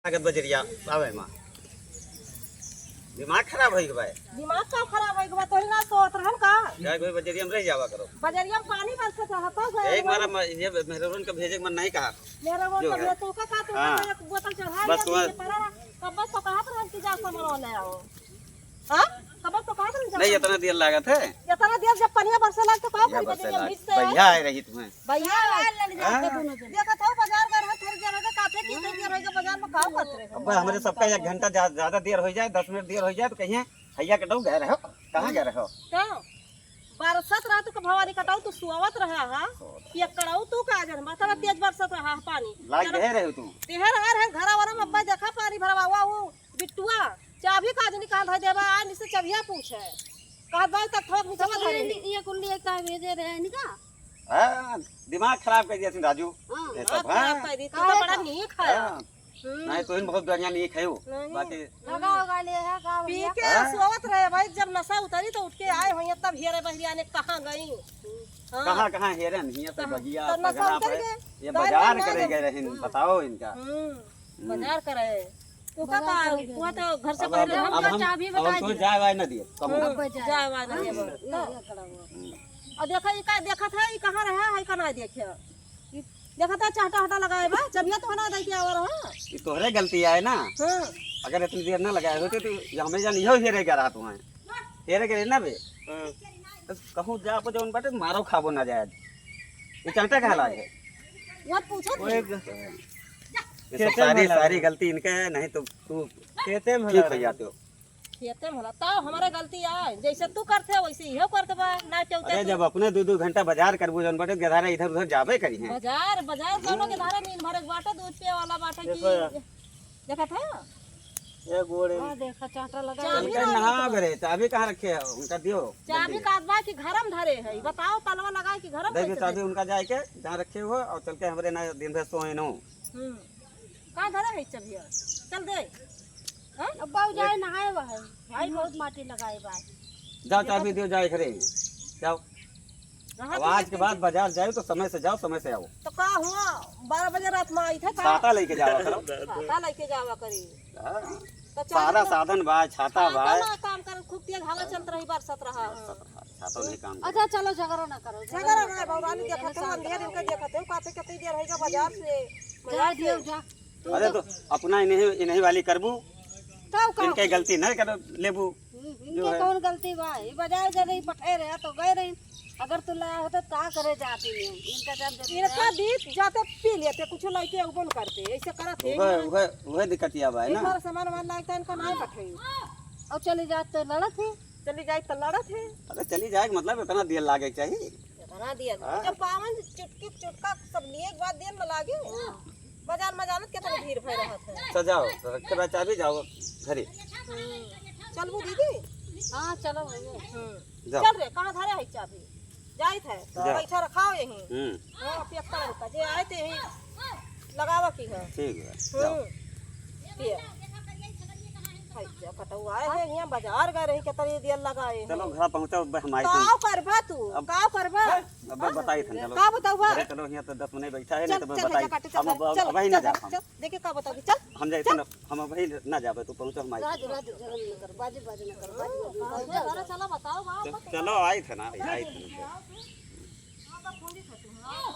लागत बजरिया आवे मां दिमाग खराब होई गए दिमाग का खराब है बा तोरी ना सोत रहन का जाए कोई बजरिया में रह जावा करो बजरिया में पानी बरसत रहता है एक बार ये मेहरबान का भेजे मन नहीं कहा मेरे वो तो तो का तो एक बोतल चढ़ा बस दिया पर कब तो कहां पर हम की जा सामान ले आओ हां कब तो कहां पर नहीं इतना देर लागत है इतना देर जब पनिया बरसे लग तो का कर बजरिया बीच से भैया आए रही तुम्हें भैया लग जाते दोनों जन देखा था बाजार कर थोड़ी देर रह काफे की देर रह बाजार में काम करते रहे अब हमारे सबका 1 घंटा ज्यादा देर हो जाए 10 मिनट देर हो जाए तो कहीं भैया कटो गए रहो कहां गए रहो तो बरसत रात के भवानी कटाऊ तो सुआवत रहा हां ये कड़ाऊ तू का जन माथा तेज बरसत रहा पानी लाग गए रहे तू तेहर हर है घरा वाला में अब्बा देखा पानी भरवा वो बिट्टुआ चाबी काज निकाल है देबा आ निसे चाबिया पूछे कहा भाई तक ठोक नीचे धरे ये कुंडी एक का भेजे रहे निका हां दिमाग खराब कर दिया तुम राजू ये सब हां तू तो बड़ा नहीं खाया नहीं तो इन बहुत बढ़िया नहीं खायो बाकी लगा होगा ले है का पी के सोवत रहे भाई जब नशा उतरी तो उठ के आए होय तब हेरे बहिया ने कहां गई कहां हेरन हिया से बगिया पगड़ा पे ये बाजार करे गए रहे बताओ इनका बाजार करे तो का वो तो घर से पहले हम चाबी बता हम तो जाए वाय न दिए कम जाए वाय न दिए और देखा ये का देखा था ये कहां रहा है कना देखे देखा था चाटा हटा लगाए बा जबिया तो ना दे के आवर हां ये तोहरे गलती है ना हां अगर इतनी देर ना लगाए होते तो हमें जान इहो हेरे के रहा तुम्हें हेरे के ना बे तो कहूं जा पर जोन बाटे मारो खाबो ना जाए ये चलता कहां लागे वो पूछो ये सारी गलती इनके है नहीं तो तू खेते में ठीक हो जाते हो खेते में होला तो हमारे गलती है जैसे तू करते वैसे इहो करते बा ना चौते अरे जब अपने 2-2 घंटा बाजार करबो जोन बाटे गधारा इधर उधर जाबे करी है बाजार दोनों के धारा नींद भरे बाटा दूध पे वाला बाटा की देखा था ये गोड़े हां देखा चाटा लगा इनका नहा गरे चाबी कहां रखे है उनका दियो चाबी काटवा की घरम धरे है बताओ तलवा लगा की घरम देखिए चाबी उनका जाए के जहां रखे हो और चल के हमरे ना दिन भर सोए नो कहां धरे है चाबी चल दे हां अब्बा जाए नहाए बा है भाई बहुत माटी लगाए बा जाओ चाबी दियो जाए खरे जाओ आज के बाद बाजार जाओ तो समय से जाओ समय से आओ तो का हुआ 12 बजे रात में आई था छाता लेके जावा करो छाता लेके जावा करी तो सारा साधन बा छाता बा काम कर खूब तेज हवा चलत रही बरसत रहा छाता नहीं काम अच्छा चलो झगड़ा ना करो झगड़ा ना भगवान देखत हो अंधेर इनका देखत हो काते कते देर है बाजार से जा दियो जा अरे तो अपना इन्हीं वाली करबू इनके गलती नहीं कर लेबू इनके कौन गलती बा ये बाजार जा रही पठे रहे तो गए रही अगर तू लाया होता का करे जाती है इनका जब इनका दीप जाते पी लेते कुछ लाइके उबन करते ऐसे करत है वह दिक्कतिया बा है ना एक सामान मान लाइक इनका नहीं पठे और चली जात तो लड़त है चली जाए तो लड़त है अरे चली जाए मतलब इतना देर लागे चाहिए इतना दिया जब पावन चुटकी चुटका सब लिए एक बात देर में लागे बाजार में जानत कितना भीड़ भय रहत है तो जाओ रखे बा चाबी जाओ घरे चलबू दीदी हां चलो भैया चल रे कहां धरे है चाबी जाई थे पैसा रखाओ यहीं हां पैक कर का जे आए थे यहीं लगावा की है ठीक है जाओ ये हाय जा कटौ आए हैं यहां बाजार गए रही कितनी देर लगाए चलो घर पहुंचो हमारी का करबा तू का करबा अब बताई थन चलो का बताऊबा चलो यहां तो 10 मिनट बैठा है नहीं तो मैं बताई हम वही ना जा देखिए का बताओगी चल हम जाए तो हम वही ना जाबे तू पहुंचो हमारी राजू जगन न कर बाजी न कर बाजी चलो बताओ बा चलो आई थे ना आई थे हां तो फोन दी था तू हां